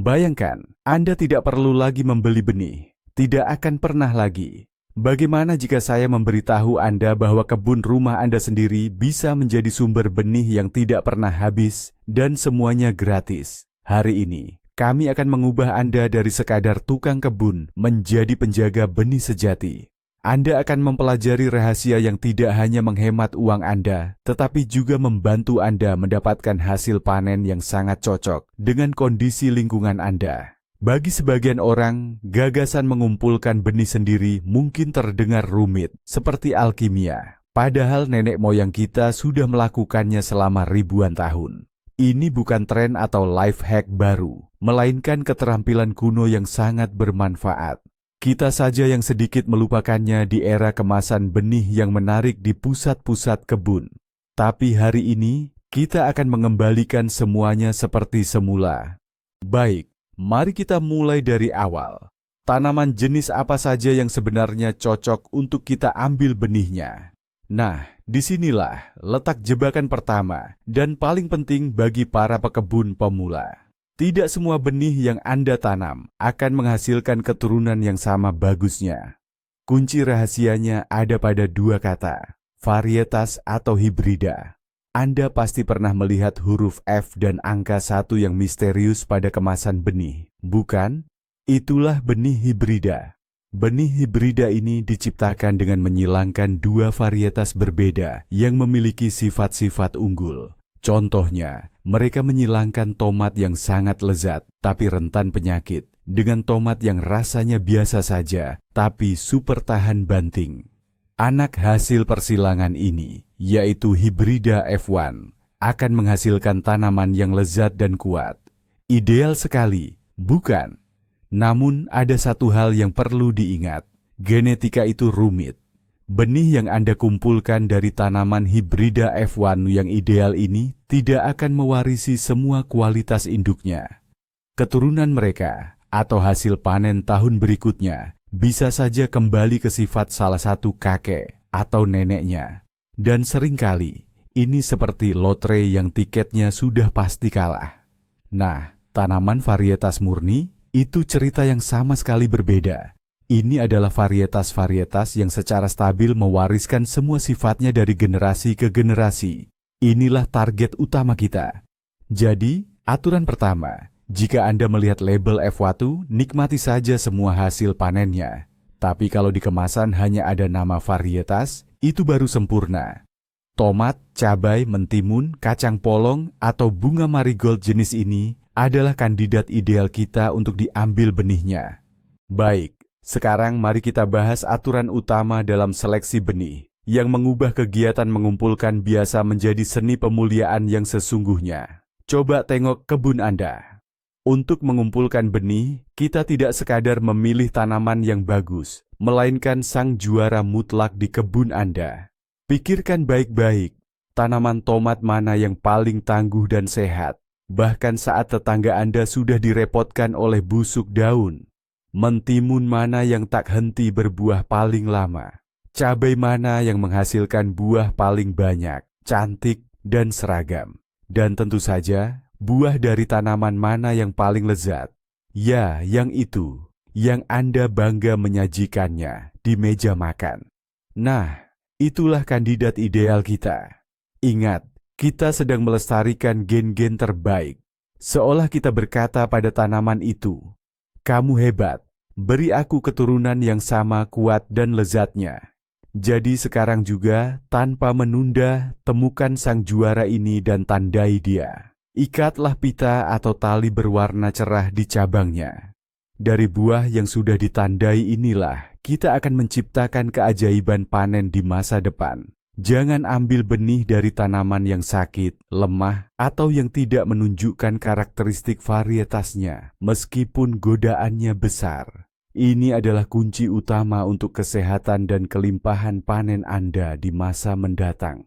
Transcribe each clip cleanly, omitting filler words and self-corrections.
Bayangkan, Anda tidak perlu lagi membeli benih. Tidak akan pernah lagi. Bagaimana jika saya memberitahu Anda bahwa kebun rumah Anda sendiri bisa menjadi sumber benih yang tidak pernah habis dan semuanya gratis? Hari ini, kami akan mengubah Anda dari sekadar tukang kebun menjadi penjaga benih sejati. Anda akan mempelajari rahasia yang tidak hanya menghemat uang Anda, tetapi juga membantu Anda mendapatkan hasil panen yang sangat cocok dengan kondisi lingkungan Anda. Bagi sebagian orang, gagasan mengumpulkan benih sendiri mungkin terdengar rumit, seperti alkimia. Padahal nenek moyang kita sudah melakukannya selama ribuan tahun. Ini bukan tren atau life hack baru, melainkan keterampilan kuno yang sangat bermanfaat. Kita saja yang sedikit melupakannya di era kemasan benih yang menarik di pusat-pusat kebun. Tapi hari ini, kita akan mengembalikan semuanya seperti semula. Baik. Mari kita mulai dari awal. Tanaman jenis apa saja yang sebenarnya cocok untuk kita ambil benihnya? Nah, disinilah letak jebakan pertama dan paling penting bagi para pekebun pemula. Tidak semua benih yang Anda tanam akan menghasilkan keturunan yang sama bagusnya. Kunci rahasianya ada pada dua kata, varietas atau hibrida. Anda pasti pernah melihat huruf F dan angka 1 yang misterius pada kemasan benih, bukan? Itulah benih hibrida. Benih hibrida ini diciptakan dengan menyilangkan dua varietas berbeda yang memiliki sifat-sifat unggul. Contohnya, mereka menyilangkan tomat yang sangat lezat tapi rentan penyakit dengan tomat yang rasanya biasa saja tapi super tahan banting. Anak hasil persilangan ini, yaitu hibrida F1, akan menghasilkan tanaman yang lezat dan kuat. Ideal sekali, bukan? Namun ada satu hal yang perlu diingat, genetika itu rumit. Benih yang Anda kumpulkan dari tanaman hibrida F1 yang ideal ini tidak akan mewarisi semua kualitas induknya. Keturunan mereka, atau hasil panen tahun berikutnya, bisa saja kembali ke sifat salah satu kakek atau neneknya. Dan seringkali, ini seperti lotre yang tiketnya sudah pasti kalah. Nah, tanaman varietas murni, itu cerita yang sama sekali berbeda. Ini adalah varietas-varietas yang secara stabil mewariskan semua sifatnya dari generasi ke generasi. Inilah target utama kita. Jadi, aturan pertama, jika Anda melihat label F1, nikmati saja semua hasil panennya. Tapi kalau di kemasan hanya ada nama varietas, itu baru sempurna. Tomat, cabai, mentimun, kacang polong, atau bunga marigold jenis ini adalah kandidat ideal kita untuk diambil benihnya. Baik, sekarang mari kita bahas aturan utama dalam seleksi benih, yang mengubah kegiatan mengumpulkan biasa menjadi seni pemuliaan yang sesungguhnya. Coba tengok kebun Anda. Untuk mengumpulkan benih, kita tidak sekadar memilih tanaman yang bagus, melainkan sang juara mutlak di kebun Anda. Pikirkan baik-baik, tanaman tomat mana yang paling tangguh dan sehat, bahkan saat tetangga Anda sudah direpotkan oleh busuk daun. Mentimun mana yang tak henti berbuah paling lama, cabai mana yang menghasilkan buah paling banyak, cantik, dan seragam. Dan tentu saja, buah dari tanaman mana yang paling lezat? Ya, yang itu, yang Anda bangga menyajikannya di meja makan. Nah, itulah kandidat ideal kita. Ingat, kita sedang melestarikan gen-gen terbaik. Seolah kita berkata pada tanaman itu, "Kamu hebat, beri aku keturunan yang sama kuat dan lezatnya." Jadi sekarang juga, tanpa menunda, temukan sang juara ini dan tandai dia. Ikatlah pita atau tali berwarna cerah di cabangnya. Dari buah yang sudah ditandai inilah, kita akan menciptakan keajaiban panen di masa depan. Jangan ambil benih dari tanaman yang sakit, lemah, atau yang tidak menunjukkan karakteristik varietasnya, meskipun godaannya besar. Ini adalah kunci utama untuk kesehatan dan kelimpahan panen Anda di masa mendatang.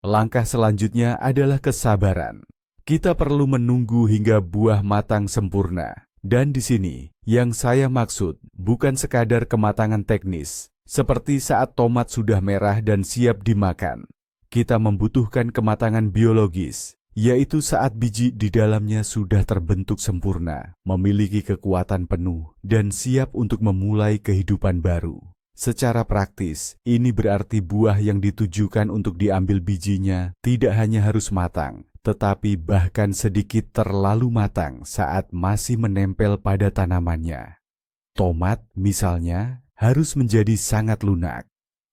Langkah selanjutnya adalah kesabaran. Kita perlu menunggu hingga buah matang sempurna. Dan di sini, yang saya maksud bukan sekadar kematangan teknis, seperti saat tomat sudah merah dan siap dimakan. Kita membutuhkan kematangan biologis, yaitu saat biji di dalamnya sudah terbentuk sempurna, memiliki kekuatan penuh, dan siap untuk memulai kehidupan baru. Secara praktis, ini berarti buah yang ditujukan untuk diambil bijinya tidak hanya harus matang, tetapi bahkan sedikit terlalu matang saat masih menempel pada tanamannya. Tomat, misalnya, harus menjadi sangat lunak.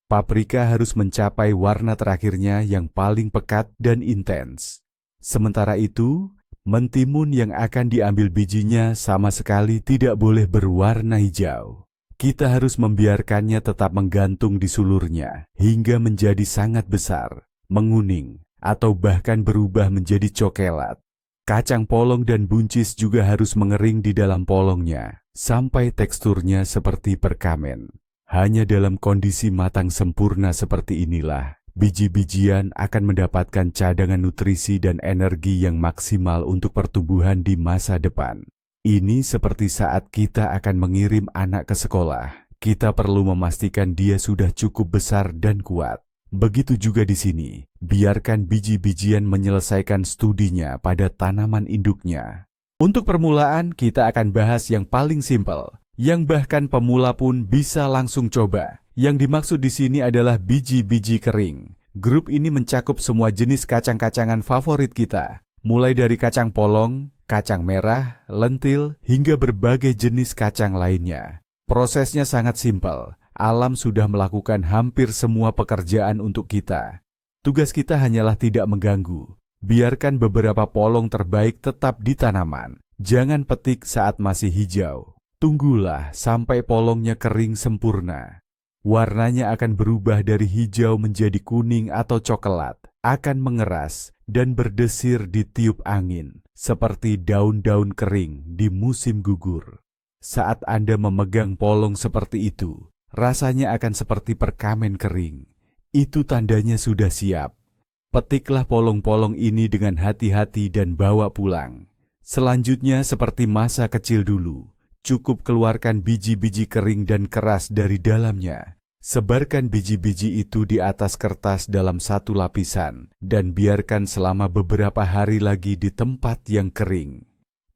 Paprika harus mencapai warna terakhirnya yang paling pekat dan intens. Sementara itu, mentimun yang akan diambil bijinya sama sekali tidak boleh berwarna hijau. Kita harus membiarkannya tetap menggantung di sulurnya hingga menjadi sangat besar, menguning, atau bahkan berubah menjadi cokelat. Kacang polong dan buncis juga harus mengering di dalam polongnya, sampai teksturnya seperti perkamen. Hanya dalam kondisi matang sempurna seperti inilah, biji-bijian akan mendapatkan cadangan nutrisi dan energi yang maksimal untuk pertumbuhan di masa depan. Ini seperti saat kita akan mengirim anak ke sekolah. Kita perlu memastikan dia sudah cukup besar dan kuat. Begitu juga di sini, biarkan biji-bijian menyelesaikan studinya pada tanaman induknya. Untuk permulaan, kita akan bahas yang paling simpel, yang bahkan pemula pun bisa langsung coba. Yang dimaksud di sini adalah biji-biji kering. Grup ini mencakup semua jenis kacang-kacangan favorit kita, mulai dari kacang polong, kacang merah, lentil, hingga berbagai jenis kacang lainnya. Prosesnya sangat simpel. Alam sudah melakukan hampir semua pekerjaan untuk kita. Tugas kita hanyalah tidak mengganggu. Biarkan beberapa polong terbaik tetap di tanaman. Jangan petik saat masih hijau. Tunggulah sampai polongnya kering sempurna. Warnanya akan berubah dari hijau menjadi kuning atau coklat, akan mengeras dan berdesir di tiup angin, seperti daun-daun kering di musim gugur. Saat Anda memegang polong seperti itu, rasanya akan seperti perkamen kering. Itu tandanya sudah siap. Petiklah polong-polong ini dengan hati-hati dan bawa pulang. Selanjutnya seperti masa kecil dulu, cukup keluarkan biji-biji kering dan keras dari dalamnya. Sebarkan biji-biji itu di atas kertas dalam satu lapisan dan biarkan selama beberapa hari lagi di tempat yang kering.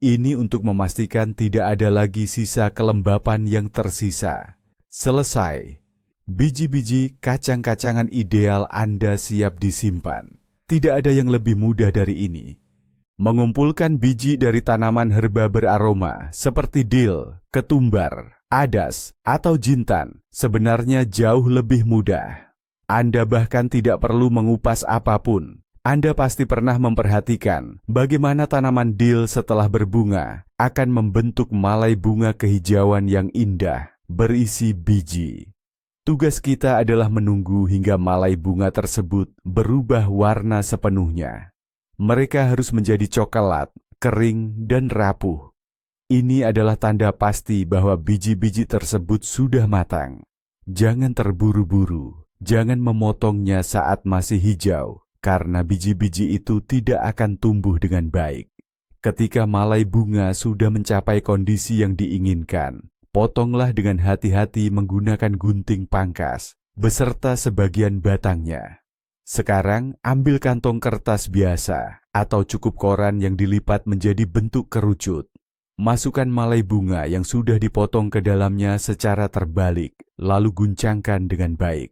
Ini untuk memastikan tidak ada lagi sisa kelembapan yang tersisa. Selesai. Biji-biji kacang-kacangan ideal Anda siap disimpan. Tidak ada yang lebih mudah dari ini. Mengumpulkan biji dari tanaman herba beraroma seperti dil, ketumbar, adas, atau jintan sebenarnya jauh lebih mudah. Anda bahkan tidak perlu mengupas apapun. Anda pasti pernah memperhatikan bagaimana tanaman dil setelah berbunga akan membentuk malai bunga kehijauan yang indah, berisi biji. Tugas kita adalah menunggu hingga malai bunga tersebut berubah warna sepenuhnya. Mereka harus menjadi coklat, kering, dan rapuh. Ini adalah tanda pasti bahwa biji-biji tersebut sudah matang. Jangan terburu-buru, jangan memotongnya saat masih hijau, karena biji-biji itu tidak akan tumbuh dengan baik. Ketika malai bunga sudah mencapai kondisi yang diinginkan, potonglah dengan hati-hati menggunakan gunting pangkas, beserta sebagian batangnya. Sekarang, ambil kantong kertas biasa, atau cukup koran yang dilipat menjadi bentuk kerucut. Masukkan malai bunga yang sudah dipotong ke dalamnya secara terbalik, lalu guncangkan dengan baik.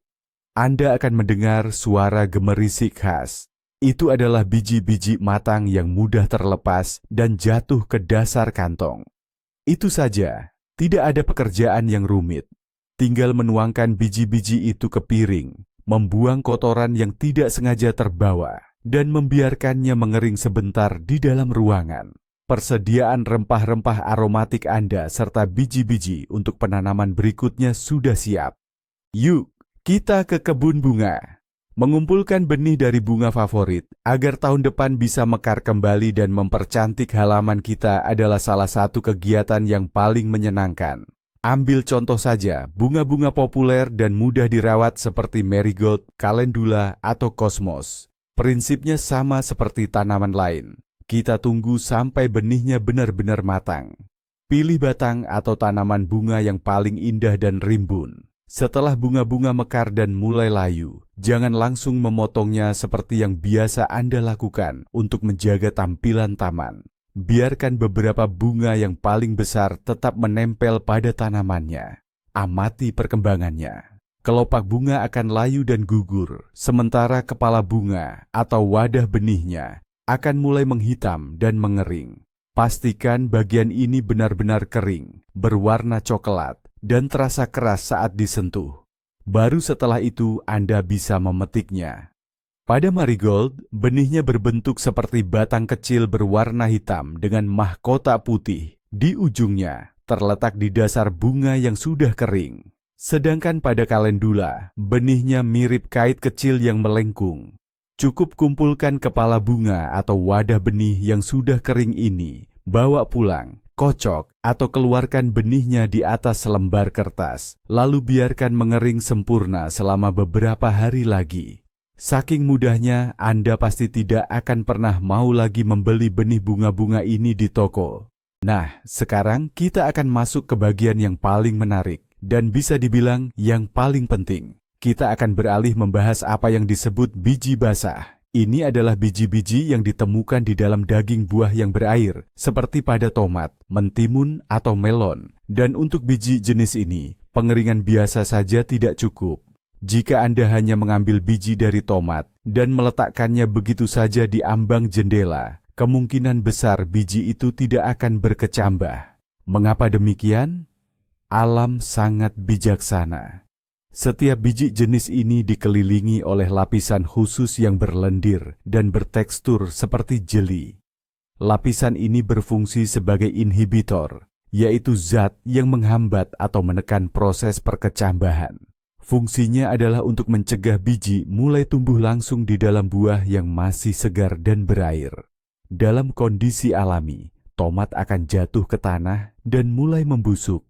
Anda akan mendengar suara gemerisik khas. Itu adalah biji-biji matang yang mudah terlepas dan jatuh ke dasar kantong. Itu saja, tidak ada pekerjaan yang rumit. Tinggal menuangkan biji-biji itu ke piring, membuang kotoran yang tidak sengaja terbawa, dan membiarkannya mengering sebentar di dalam ruangan. Persediaan rempah-rempah aromatik Anda serta biji-biji untuk penanaman berikutnya sudah siap. Yuk, kita ke kebun bunga. Mengumpulkan benih dari bunga favorit agar tahun depan bisa mekar kembali dan mempercantik halaman kita adalah salah satu kegiatan yang paling menyenangkan. Ambil contoh saja bunga-bunga populer dan mudah dirawat seperti marigold, calendula, atau cosmos. Prinsipnya sama seperti tanaman lain. Kita tunggu sampai benihnya benar-benar matang. Pilih batang atau tanaman bunga yang paling indah dan rimbun. Setelah bunga-bunga mekar dan mulai layu, jangan langsung memotongnya seperti yang biasa Anda lakukan untuk menjaga tampilan taman. Biarkan beberapa bunga yang paling besar tetap menempel pada tanamannya. Amati perkembangannya. Kelopak bunga akan layu dan gugur, sementara kepala bunga atau wadah benihnya akan mulai menghitam dan mengering. Pastikan bagian ini benar-benar kering, berwarna coklat, dan terasa keras saat disentuh. Baru setelah itu Anda bisa memetiknya. Pada marigold, benihnya berbentuk seperti batang kecil berwarna hitam dengan mahkota putih. Di ujungnya, terletak di dasar bunga yang sudah kering. Sedangkan pada kalendula, benihnya mirip kait kecil yang melengkung. Cukup kumpulkan kepala bunga atau wadah benih yang sudah kering ini, bawa pulang, kocok, atau keluarkan benihnya di atas selembar kertas, lalu biarkan mengering sempurna selama beberapa hari lagi. Saking mudahnya, Anda pasti tidak akan pernah mau lagi membeli benih bunga-bunga ini di toko. Nah, sekarang kita akan masuk ke bagian yang paling menarik, dan bisa dibilang yang paling penting. Kita akan beralih membahas apa yang disebut biji basah. Ini adalah biji-biji yang ditemukan di dalam daging buah yang berair, seperti pada tomat, mentimun, atau melon. Dan untuk biji jenis ini, pengeringan biasa saja tidak cukup. Jika Anda hanya mengambil biji dari tomat dan meletakkannya begitu saja di ambang jendela, kemungkinan besar biji itu tidak akan berkecambah. Mengapa demikian? Alam sangat bijaksana. Setiap biji jenis ini dikelilingi oleh lapisan khusus yang berlendir dan bertekstur seperti jeli. Lapisan ini berfungsi sebagai inhibitor, yaitu zat yang menghambat atau menekan proses perkecambahan. Fungsinya adalah untuk mencegah biji mulai tumbuh langsung di dalam buah yang masih segar dan berair. Dalam kondisi alami, tomat akan jatuh ke tanah dan mulai membusuk.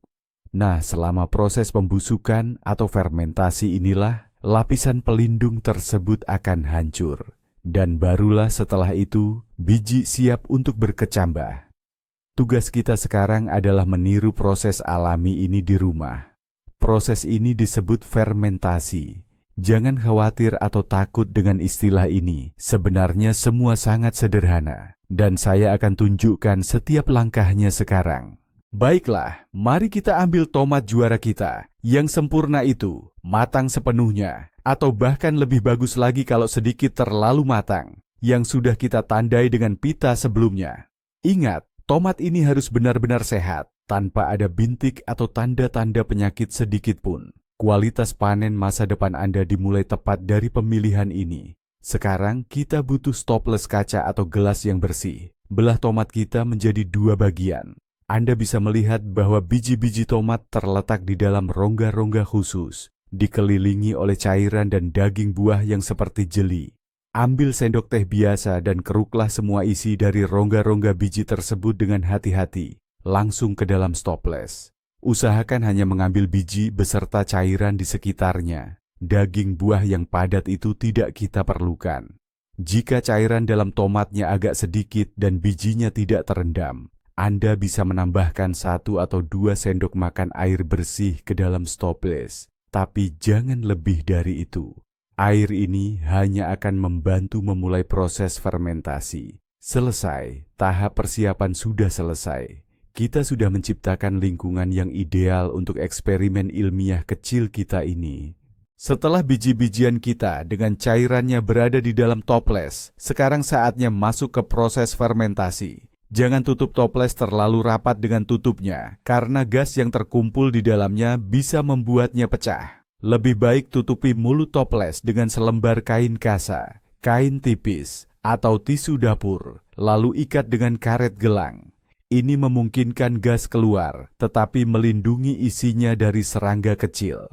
Nah, selama proses pembusukan atau fermentasi inilah, lapisan pelindung tersebut akan hancur. Dan barulah setelah itu, biji siap untuk berkecambah. Tugas kita sekarang adalah meniru proses alami ini di rumah. Proses ini disebut fermentasi. Jangan khawatir atau takut dengan istilah ini. Sebenarnya semua sangat sederhana. Dan saya akan tunjukkan setiap langkahnya sekarang. Baiklah, mari kita ambil tomat juara kita, yang sempurna itu, matang sepenuhnya, atau bahkan lebih bagus lagi kalau sedikit terlalu matang, yang sudah kita tandai dengan pita sebelumnya. Ingat, tomat ini harus benar-benar sehat, tanpa ada bintik atau tanda-tanda penyakit sedikit pun. Kualitas panen masa depan Anda dimulai tepat dari pemilihan ini. Sekarang kita butuh stoples kaca atau gelas yang bersih. Belah tomat kita menjadi 2 bagian. Anda bisa melihat bahwa biji-biji tomat terletak di dalam rongga-rongga khusus, dikelilingi oleh cairan dan daging buah yang seperti jeli. Ambil sendok teh biasa dan keruklah semua isi dari rongga-rongga biji tersebut dengan hati-hati, langsung ke dalam stoples. Usahakan hanya mengambil biji beserta cairan di sekitarnya. Daging buah yang padat itu tidak kita perlukan. Jika cairan dalam tomatnya agak sedikit dan bijinya tidak terendam, Anda bisa menambahkan 1 atau 2 sendok makan air bersih ke dalam stoples, tapi jangan lebih dari itu. Air ini hanya akan membantu memulai proses fermentasi. Selesai, tahap persiapan sudah selesai. Kita sudah menciptakan lingkungan yang ideal untuk eksperimen ilmiah kecil kita ini. Setelah biji-bijian kita dengan cairannya berada di dalam toples, sekarang saatnya masuk ke proses fermentasi. Jangan tutup toples terlalu rapat dengan tutupnya, karena gas yang terkumpul di dalamnya bisa membuatnya pecah. Lebih baik tutupi mulut toples dengan selembar kain kasa, kain tipis, atau tisu dapur, lalu ikat dengan karet gelang. Ini memungkinkan gas keluar, tetapi melindungi isinya dari serangga kecil.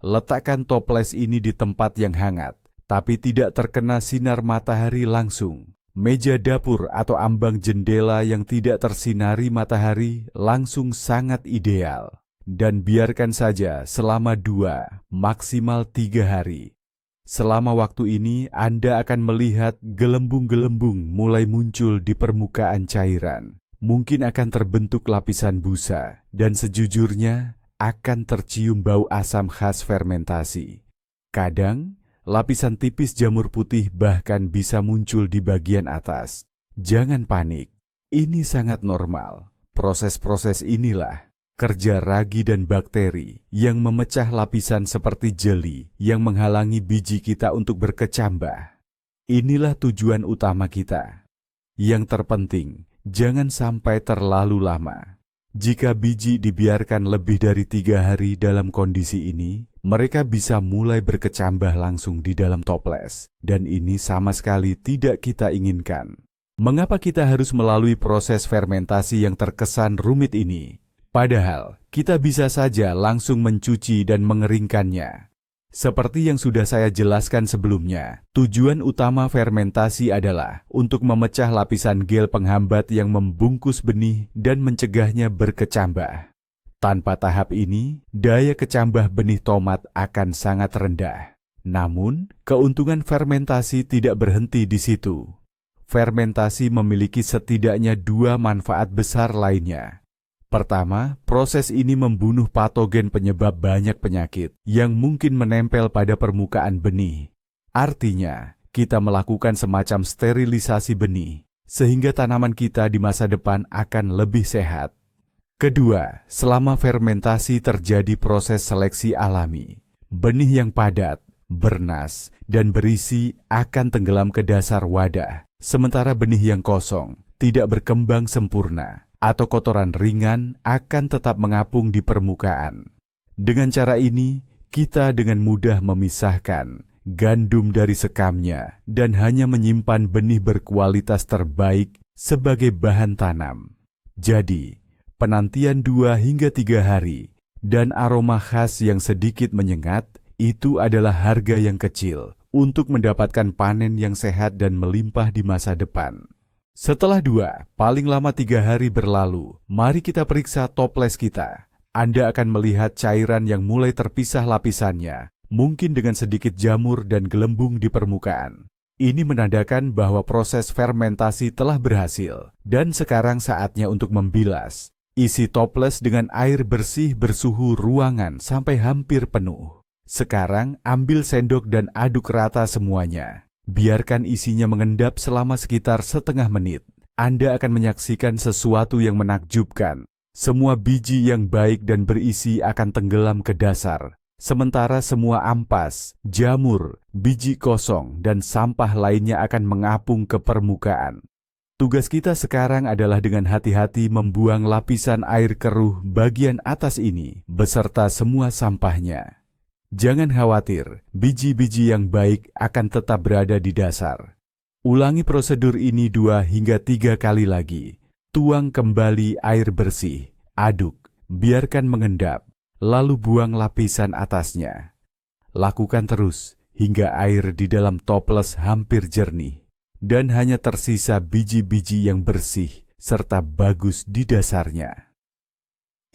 Letakkan toples ini di tempat yang hangat, tapi tidak terkena sinar matahari langsung. Meja dapur atau ambang jendela yang tidak tersinari matahari langsung sangat ideal. Dan biarkan saja selama 2, maksimal 3 hari. Selama waktu ini Anda akan melihat gelembung-gelembung mulai muncul di permukaan cairan. Mungkin akan terbentuk lapisan busa, dan sejujurnya akan tercium bau asam khas fermentasi. Kadang, lapisan tipis jamur putih bahkan bisa muncul di bagian atas. Jangan panik, ini sangat normal. Proses-proses inilah kerja ragi dan bakteri yang memecah lapisan seperti jeli yang menghalangi biji kita untuk berkecambah. Inilah tujuan utama kita. Yang terpenting, jangan sampai terlalu lama. Jika biji dibiarkan lebih dari 3 hari dalam kondisi ini, mereka bisa mulai berkecambah langsung di dalam toples, dan ini sama sekali tidak kita inginkan. Mengapa kita harus melalui proses fermentasi yang terkesan rumit ini? Padahal, kita bisa saja langsung mencuci dan mengeringkannya. Seperti yang sudah saya jelaskan sebelumnya, tujuan utama fermentasi adalah untuk memecah lapisan gel penghambat yang membungkus benih dan mencegahnya berkecambah. Tanpa tahap ini, daya kecambah benih tomat akan sangat rendah. Namun, keuntungan fermentasi tidak berhenti di situ. Fermentasi memiliki setidaknya 2 manfaat besar lainnya. Pertama, proses ini membunuh patogen penyebab banyak penyakit yang mungkin menempel pada permukaan benih. Artinya, kita melakukan semacam sterilisasi benih, sehingga tanaman kita di masa depan akan lebih sehat. Kedua, selama fermentasi terjadi proses seleksi alami. Benih yang padat, bernas, dan berisi akan tenggelam ke dasar wadah, sementara benih yang kosong tidak berkembang sempurna atau kotoran ringan akan tetap mengapung di permukaan. Dengan cara ini, kita dengan mudah memisahkan gandum dari sekamnya dan hanya menyimpan benih berkualitas terbaik sebagai bahan tanam. Jadi, penantian 2 hingga 3 hari dan aroma khas yang sedikit menyengat itu adalah harga yang kecil untuk mendapatkan panen yang sehat dan melimpah di masa depan. Setelah 2, paling lama 3 hari berlalu, mari kita periksa toples kita. Anda akan melihat cairan yang mulai terpisah lapisannya, mungkin dengan sedikit jamur dan gelembung di permukaan. Ini menandakan bahwa proses fermentasi telah berhasil, dan sekarang saatnya untuk membilas. Isi toples dengan air bersih bersuhu ruangan sampai hampir penuh. Sekarang ambil sendok dan aduk rata semuanya. Biarkan isinya mengendap selama sekitar setengah menit. Anda akan menyaksikan sesuatu yang menakjubkan. Semua biji yang baik dan berisi akan tenggelam ke dasar. Sementara semua ampas, jamur, biji kosong, dan sampah lainnya akan mengapung ke permukaan. Tugas kita sekarang adalah dengan hati-hati membuang lapisan air keruh bagian atas ini beserta semua sampahnya. Jangan khawatir, biji-biji yang baik akan tetap berada di dasar. Ulangi prosedur ini 2 hingga 3 kali lagi. Tuang kembali air bersih, aduk, biarkan mengendap, lalu buang lapisan atasnya. Lakukan terus hingga air di dalam toples hampir jernih, dan hanya tersisa biji-biji yang bersih serta bagus di dasarnya.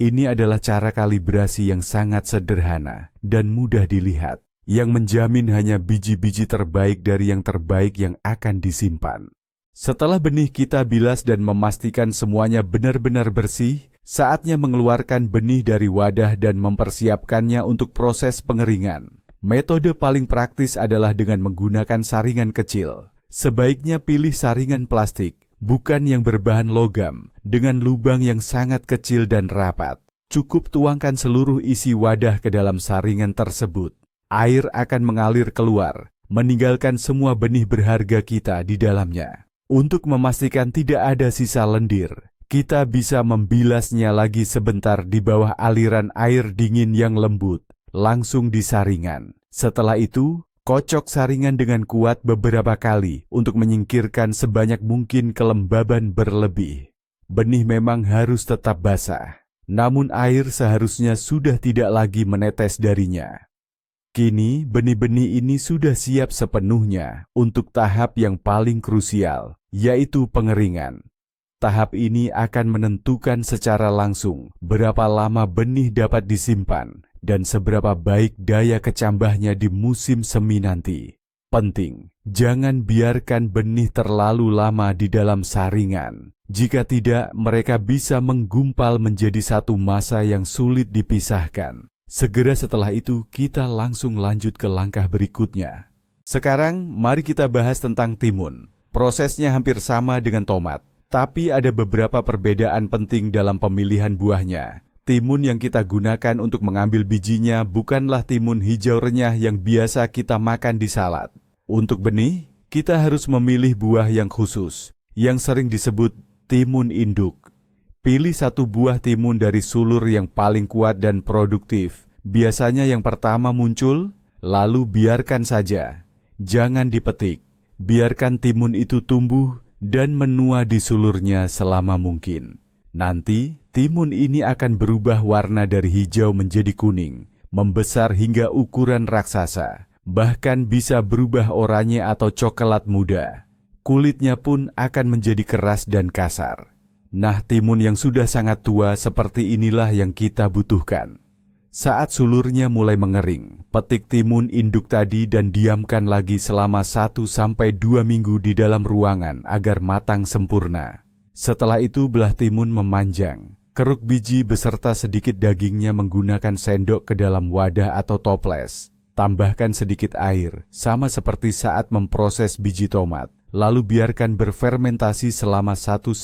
Ini adalah cara kalibrasi yang sangat sederhana dan mudah dilihat, yang menjamin hanya biji-biji terbaik dari yang terbaik yang akan disimpan. Setelah benih kita bilas dan memastikan semuanya benar-benar bersih, saatnya mengeluarkan benih dari wadah dan mempersiapkannya untuk proses pengeringan. Metode paling praktis adalah dengan menggunakan saringan kecil. Sebaiknya pilih saringan plastik, bukan yang berbahan logam, dengan lubang yang sangat kecil dan rapat. Cukup tuangkan seluruh isi wadah ke dalam saringan tersebut. Air akan mengalir keluar, meninggalkan semua benih berharga kita di dalamnya. Untuk memastikan tidak ada sisa lendir, kita bisa membilasnya lagi sebentar di bawah aliran air dingin yang lembut, langsung di saringan. Setelah itu, kocok saringan dengan kuat beberapa kali untuk menyingkirkan sebanyak mungkin kelembaban berlebih. Benih memang harus tetap basah, namun air seharusnya sudah tidak lagi menetes darinya. Kini, benih-benih ini sudah siap sepenuhnya untuk tahap yang paling krusial, yaitu pengeringan. Tahap ini akan menentukan secara langsung berapa lama benih dapat disimpan dan seberapa baik daya kecambahnya di musim semi nanti. Penting, jangan biarkan benih terlalu lama di dalam saringan. Jika tidak, mereka bisa menggumpal menjadi satu massa yang sulit dipisahkan. Segera setelah itu, kita langsung lanjut ke langkah berikutnya. Sekarang, mari kita bahas tentang timun. Prosesnya hampir sama dengan tomat, tapi ada beberapa perbedaan penting dalam pemilihan buahnya. Timun yang kita gunakan untuk mengambil bijinya bukanlah timun hijau renyah yang biasa kita makan di salad. Untuk benih, kita harus memilih buah yang khusus, yang sering disebut timun induk. Pilih satu buah timun dari sulur yang paling kuat dan produktif. Biasanya yang pertama muncul, lalu biarkan saja. Jangan dipetik. Biarkan timun itu tumbuh dan menua di sulurnya selama mungkin. Nanti, timun ini akan berubah warna dari hijau menjadi kuning, membesar hingga ukuran raksasa. Bahkan bisa berubah oranye atau coklat muda. Kulitnya pun akan menjadi keras dan kasar. Nah, timun yang sudah sangat tua seperti inilah yang kita butuhkan. Saat sulurnya mulai mengering, petik timun induk tadi dan diamkan lagi selama 1-2 minggu di dalam ruangan agar matang sempurna. Setelah itu belah timun memanjang. Keruk biji beserta sedikit dagingnya menggunakan sendok ke dalam wadah atau toples. Tambahkan sedikit air, sama seperti saat memproses biji tomat. Lalu biarkan berfermentasi selama 1-2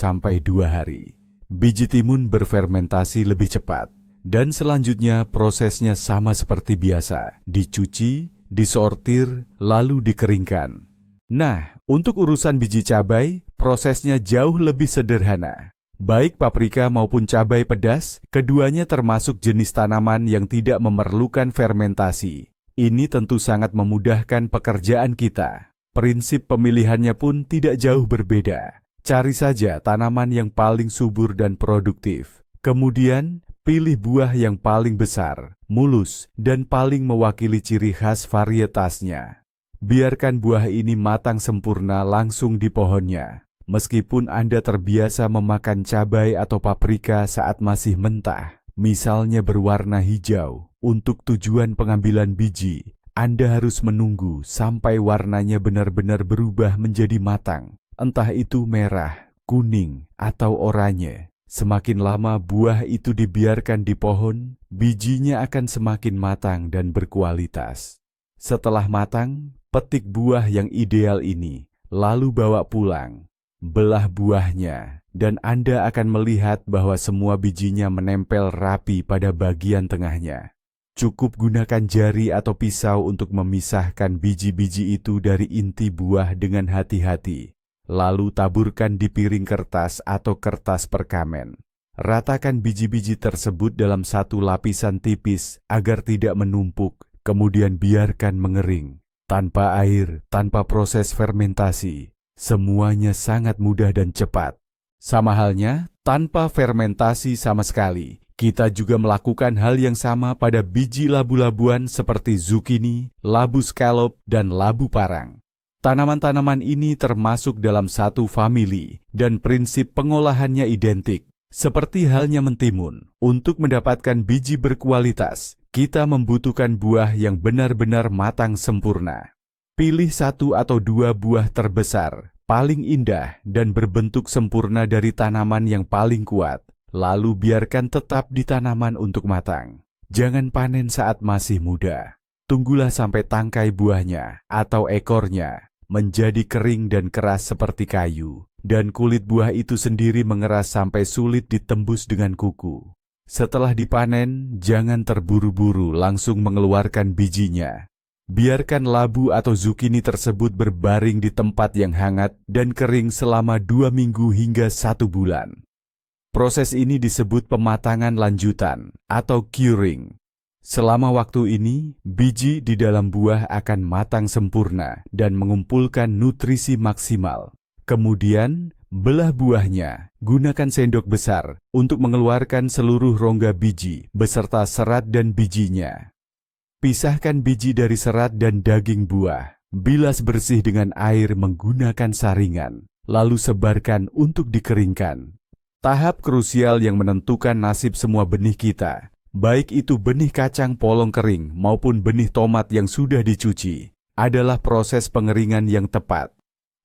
hari. Biji timun berfermentasi lebih cepat. Dan selanjutnya prosesnya sama seperti biasa. Dicuci, disortir, lalu dikeringkan. Nah, untuk urusan biji cabai, prosesnya jauh lebih sederhana. Baik paprika maupun cabai pedas, keduanya termasuk jenis tanaman yang tidak memerlukan fermentasi. Ini tentu sangat memudahkan pekerjaan kita. Prinsip pemilihannya pun tidak jauh berbeda. Cari saja tanaman yang paling subur dan produktif. Kemudian, pilih buah yang paling besar, mulus, dan paling mewakili ciri khas varietasnya. Biarkan buah ini matang sempurna langsung di pohonnya. Meskipun Anda terbiasa memakan cabai atau paprika saat masih mentah, misalnya berwarna hijau, untuk tujuan pengambilan biji, Anda harus menunggu sampai warnanya benar-benar berubah menjadi matang, entah itu merah, kuning, atau oranye. Semakin lama buah itu dibiarkan di pohon, bijinya akan semakin matang dan berkualitas. Setelah matang, petik buah yang ideal ini, lalu bawa pulang. Belah buahnya, dan Anda akan melihat bahwa semua bijinya menempel rapi pada bagian tengahnya. Cukup gunakan jari atau pisau untuk memisahkan biji-biji itu dari inti buah dengan hati-hati. Lalu taburkan di piring kertas atau kertas perkamen. Ratakan biji-biji tersebut dalam satu lapisan tipis agar tidak menumpuk, kemudian biarkan mengering. Tanpa air, tanpa proses fermentasi, semuanya sangat mudah dan cepat. Sama halnya, tanpa fermentasi sama sekali. Kita juga melakukan hal yang sama pada biji labu-labuan seperti zucchini, labu scallop, dan labu parang. Tanaman-tanaman ini termasuk dalam satu famili dan prinsip pengolahannya identik. Seperti halnya mentimun, untuk mendapatkan biji berkualitas, kita membutuhkan buah yang benar-benar matang sempurna. Pilih 1 atau 2 buah terbesar, paling indah dan berbentuk sempurna dari tanaman yang paling kuat. Lalu biarkan tetap di tanaman untuk matang. Jangan panen saat masih muda. Tunggulah sampai tangkai buahnya atau ekornya menjadi kering dan keras seperti kayu, dan kulit buah itu sendiri mengeras sampai sulit ditembus dengan kuku. Setelah dipanen, jangan terburu-buru langsung mengeluarkan bijinya. Biarkan labu atau zucchini tersebut berbaring di tempat yang hangat dan kering selama 2 minggu hingga 1 bulan. Proses ini disebut pematangan lanjutan atau curing. Selama waktu ini, biji di dalam buah akan matang sempurna dan mengumpulkan nutrisi maksimal. Kemudian, belah buahnya, gunakan sendok besar untuk mengeluarkan seluruh rongga biji beserta serat dan bijinya. Pisahkan biji dari serat dan daging buah. Bilas bersih dengan air menggunakan saringan, lalu sebarkan untuk dikeringkan. Tahap krusial yang menentukan nasib semua benih kita, baik itu benih kacang polong kering maupun benih tomat yang sudah dicuci, adalah proses pengeringan yang tepat.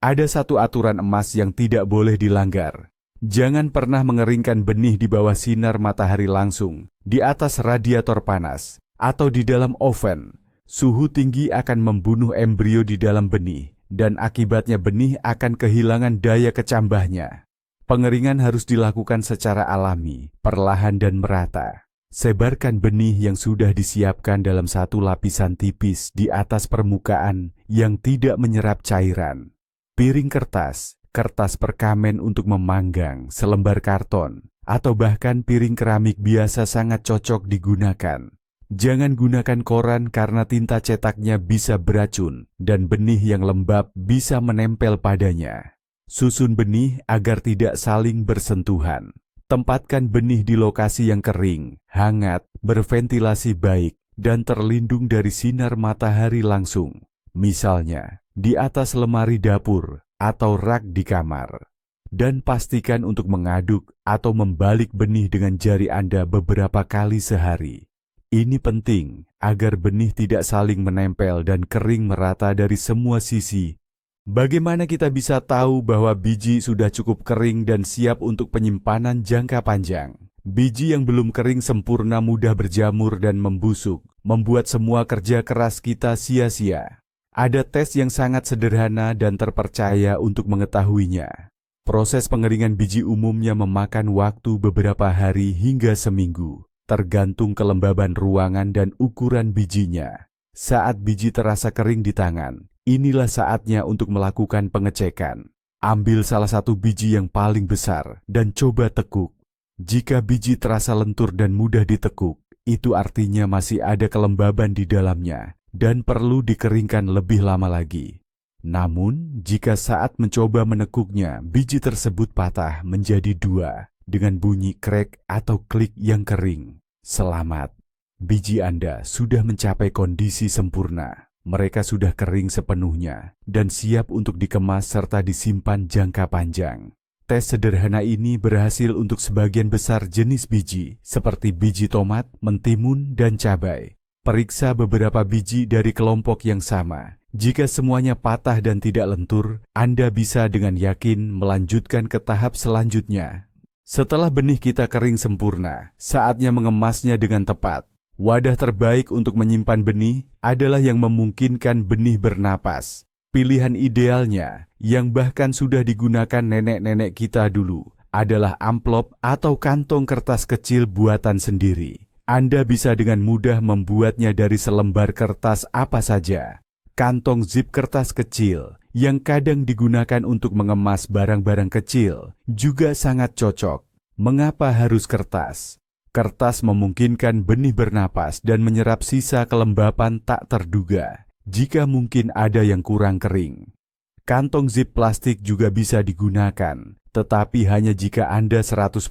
Ada satu aturan emas yang tidak boleh dilanggar. Jangan pernah mengeringkan benih di bawah sinar matahari langsung, di atas radiator panas, atau di dalam oven. Suhu tinggi akan membunuh embrio di dalam benih, dan akibatnya benih akan kehilangan daya kecambahnya. Pengeringan harus dilakukan secara alami, perlahan dan merata. Sebarkan benih yang sudah disiapkan dalam satu lapisan tipis di atas permukaan yang tidak menyerap cairan. Piring kertas, kertas perkamen untuk memanggang, selembar karton, atau bahkan piring keramik biasa sangat cocok digunakan. Jangan gunakan koran karena tinta cetaknya bisa beracun dan benih yang lembab bisa menempel padanya. Susun benih agar tidak saling bersentuhan. Tempatkan benih di lokasi yang kering, hangat, berventilasi baik, dan terlindung dari sinar matahari langsung. Misalnya, di atas lemari dapur atau rak di kamar. Dan pastikan untuk mengaduk atau membalik benih dengan jari Anda beberapa kali sehari. Ini penting agar benih tidak saling menempel dan kering merata dari semua sisi. Bagaimana kita bisa tahu bahwa biji sudah cukup kering dan siap untuk penyimpanan jangka panjang? Biji yang belum kering sempurna mudah berjamur dan membusuk, membuat semua kerja keras kita sia-sia. Ada tes yang sangat sederhana dan terpercaya untuk mengetahuinya. Proses pengeringan biji umumnya memakan waktu beberapa hari hingga seminggu, tergantung kelembaban ruangan dan ukuran bijinya. Saat biji terasa kering di tangan, inilah saatnya untuk melakukan pengecekan. Ambil salah satu biji yang paling besar dan coba tekuk. Jika biji terasa lentur dan mudah ditekuk, itu artinya masih ada kelembaban di dalamnya dan perlu dikeringkan lebih lama lagi. Namun, jika saat mencoba menekuknya, biji tersebut patah menjadi dua dengan bunyi krek atau klik yang kering, selamat. Biji Anda sudah mencapai kondisi sempurna. Mereka sudah kering sepenuhnya dan siap untuk dikemas serta disimpan jangka panjang. Tes sederhana ini berhasil untuk sebagian besar jenis biji, seperti biji tomat, mentimun, dan cabai. Periksa beberapa biji dari kelompok yang sama. Jika semuanya patah dan tidak lentur, Anda bisa dengan yakin melanjutkan ke tahap selanjutnya. Setelah benih kita kering sempurna, saatnya mengemasnya dengan tepat. Wadah terbaik untuk menyimpan benih adalah yang memungkinkan benih bernapas. Pilihan idealnya, yang bahkan sudah digunakan nenek-nenek kita dulu, adalah amplop atau kantong kertas kecil buatan sendiri. Anda bisa dengan mudah membuatnya dari selembar kertas apa saja. Kantong zip kertas kecil, yang kadang digunakan untuk mengemas barang-barang kecil, juga sangat cocok. Mengapa harus kertas? Kertas memungkinkan benih bernapas dan menyerap sisa kelembapan tak terduga, jika mungkin ada yang kurang kering. Kantong zip plastik juga bisa digunakan, tetapi hanya jika Anda 100%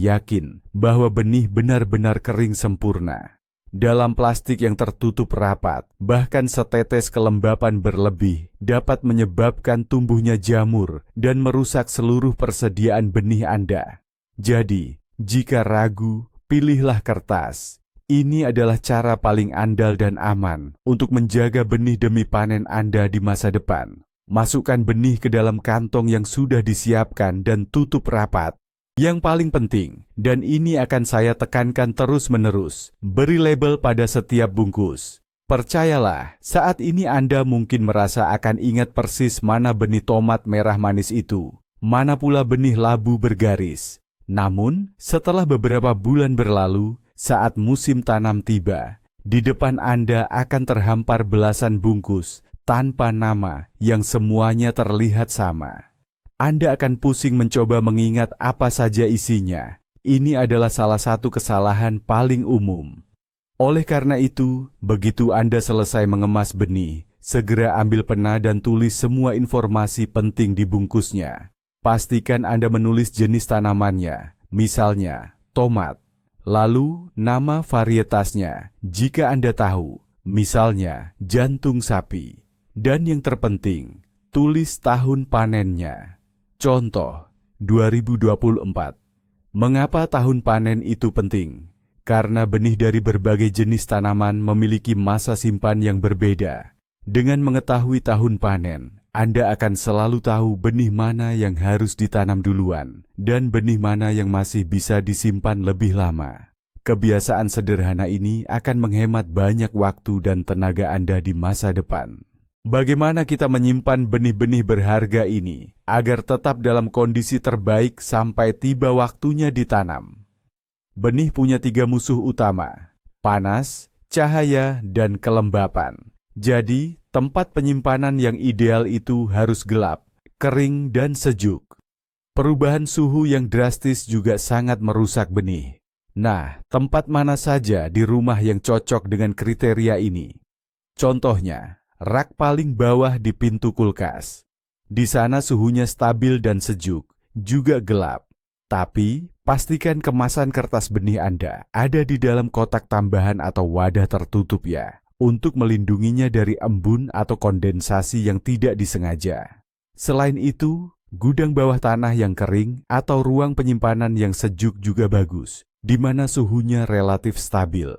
yakin bahwa benih benar-benar kering sempurna. Dalam plastik yang tertutup rapat, bahkan setetes kelembapan berlebih dapat menyebabkan tumbuhnya jamur dan merusak seluruh persediaan benih Anda. Jadi, jika ragu, pilihlah kertas. Ini adalah cara paling andal dan aman untuk menjaga benih demi panen Anda di masa depan. Masukkan benih ke dalam kantong yang sudah disiapkan dan tutup rapat. Yang paling penting, dan ini akan saya tekankan terus-menerus, beri label pada setiap bungkus. Percayalah, saat ini Anda mungkin merasa akan ingat persis mana benih tomat merah manis itu, mana pula benih labu bergaris. Namun, setelah beberapa bulan berlalu, saat musim tanam tiba, di depan Anda akan terhampar belasan bungkus tanpa nama yang semuanya terlihat sama. Anda akan pusing mencoba mengingat apa saja isinya. Ini adalah salah satu kesalahan paling umum. Oleh karena itu, begitu Anda selesai mengemas benih, segera ambil pena dan tulis semua informasi penting di bungkusnya. Pastikan Anda menulis jenis tanamannya, misalnya tomat. Lalu nama varietasnya, jika Anda tahu, misalnya jantung sapi. Dan yang terpenting, tulis tahun panennya. Contoh, 2024. Mengapa tahun panen itu penting? Karena benih dari berbagai jenis tanaman memiliki masa simpan yang berbeda. Dengan mengetahui tahun panen, Anda akan selalu tahu benih mana yang harus ditanam duluan dan benih mana yang masih bisa disimpan lebih lama. Kebiasaan sederhana ini akan menghemat banyak waktu dan tenaga Anda di masa depan. Bagaimana kita menyimpan benih-benih berharga ini agar tetap dalam kondisi terbaik sampai tiba waktunya ditanam? Benih punya 3 musuh utama: panas, cahaya, dan kelembapan. Jadi, tempat penyimpanan yang ideal itu harus gelap, kering, dan sejuk. Perubahan suhu yang drastis juga sangat merusak benih. Nah, tempat mana saja di rumah yang cocok dengan kriteria ini? Contohnya, rak paling bawah di pintu kulkas. Di sana suhunya stabil dan sejuk, juga gelap. Tapi, pastikan kemasan kertas benih Anda ada di dalam kotak tambahan atau wadah tertutup ya, untuk melindunginya dari embun atau kondensasi yang tidak disengaja. Selain itu, gudang bawah tanah yang kering atau ruang penyimpanan yang sejuk juga bagus, di mana suhunya relatif stabil.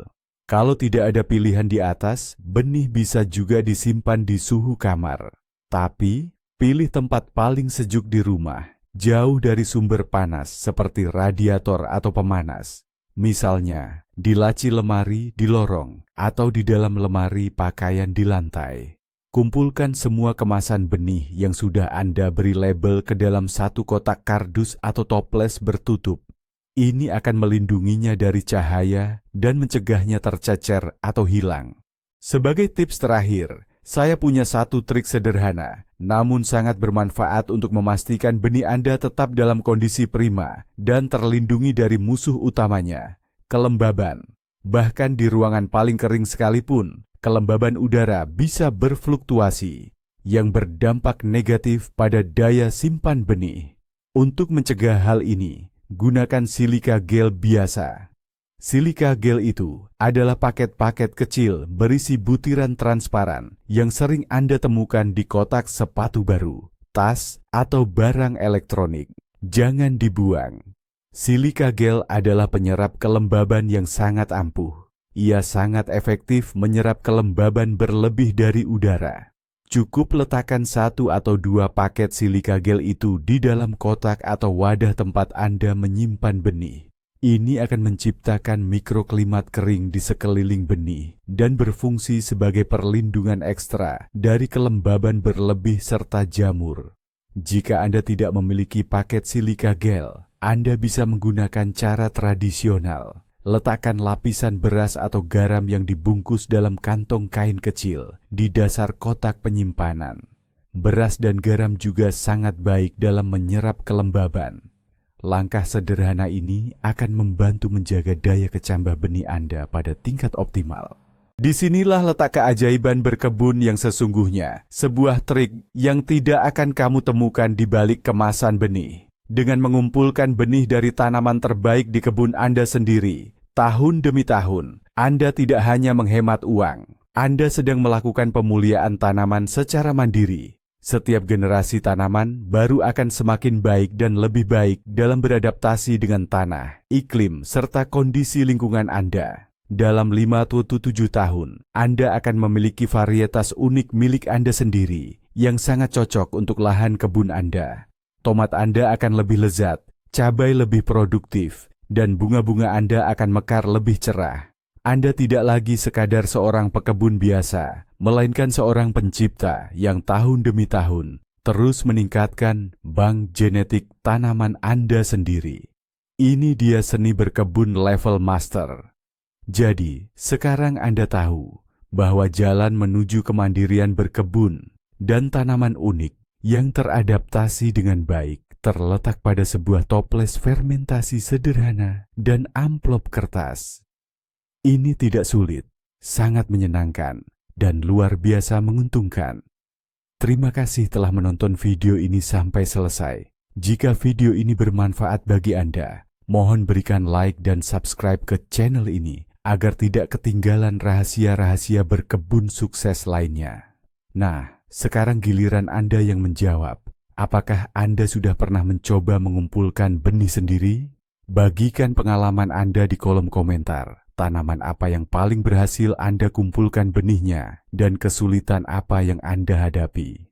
Kalau tidak ada pilihan di atas, benih bisa juga disimpan di suhu kamar. Tapi, pilih tempat paling sejuk di rumah, jauh dari sumber panas seperti radiator atau pemanas. Misalnya, di laci lemari di lorong atau di dalam lemari pakaian di lantai. Kumpulkan semua kemasan benih yang sudah Anda beri label ke dalam satu kotak kardus atau toples bertutup. Ini akan melindunginya dari cahaya dan mencegahnya tercecer atau hilang. Sebagai tips terakhir, saya punya satu trik sederhana, namun sangat bermanfaat untuk memastikan benih Anda tetap dalam kondisi prima dan terlindungi dari musuh utamanya, kelembaban. Bahkan di ruangan paling kering sekalipun, kelembaban udara bisa berfluktuasi, yang berdampak negatif pada daya simpan benih. Untuk mencegah hal ini, gunakan silika gel biasa. Silika gel itu adalah paket-paket kecil berisi butiran transparan yang sering Anda temukan di kotak sepatu baru, tas, atau barang elektronik. Jangan dibuang. Silika gel adalah penyerap kelembaban yang sangat ampuh. Ia sangat efektif menyerap kelembaban berlebih dari udara. Cukup letakkan 1 atau 2 paket silika gel itu di dalam kotak atau wadah tempat Anda menyimpan benih. Ini akan menciptakan mikroklimat kering di sekeliling benih dan berfungsi sebagai perlindungan ekstra dari kelembaban berlebih serta jamur. Jika Anda tidak memiliki paket silika gel, Anda bisa menggunakan cara tradisional. Letakkan lapisan beras atau garam yang dibungkus dalam kantong kain kecil di dasar kotak penyimpanan. Beras dan garam juga sangat baik dalam menyerap kelembaban. Langkah sederhana ini akan membantu menjaga daya kecambah benih Anda pada tingkat optimal. Disinilah letak keajaiban berkebun yang sesungguhnya, sebuah trik yang tidak akan kamu temukan di balik kemasan benih. Dengan mengumpulkan benih dari tanaman terbaik di kebun Anda sendiri, tahun demi tahun, Anda tidak hanya menghemat uang, Anda sedang melakukan pemuliaan tanaman secara mandiri. Setiap generasi tanaman baru akan semakin baik dan lebih baik dalam beradaptasi dengan tanah, iklim, serta kondisi lingkungan Anda. Dalam 5 atau 7 tahun, Anda akan memiliki varietas unik milik Anda sendiri yang sangat cocok untuk lahan kebun Anda. Tomat Anda akan lebih lezat, cabai lebih produktif, dan bunga-bunga Anda akan mekar lebih cerah. Anda tidak lagi sekadar seorang pekebun biasa, melainkan seorang pencipta yang tahun demi tahun terus meningkatkan bank genetik tanaman Anda sendiri. Ini dia seni berkebun level master. Jadi, sekarang Anda tahu bahwa jalan menuju kemandirian berkebun dan tanaman unik yang teradaptasi dengan baik terletak pada sebuah toples fermentasi sederhana dan amplop kertas. Ini tidak sulit, sangat menyenangkan, dan luar biasa menguntungkan. Terima kasih telah menonton video ini sampai selesai. Jika video ini bermanfaat bagi Anda, mohon berikan like dan subscribe ke channel ini agar tidak ketinggalan rahasia-rahasia berkebun sukses lainnya. Nah, sekarang giliran Anda yang menjawab. Apakah Anda sudah pernah mencoba mengumpulkan benih sendiri? Bagikan pengalaman Anda di kolom komentar. Tanaman apa yang paling berhasil Anda kumpulkan benihnya dan kesulitan apa yang Anda hadapi.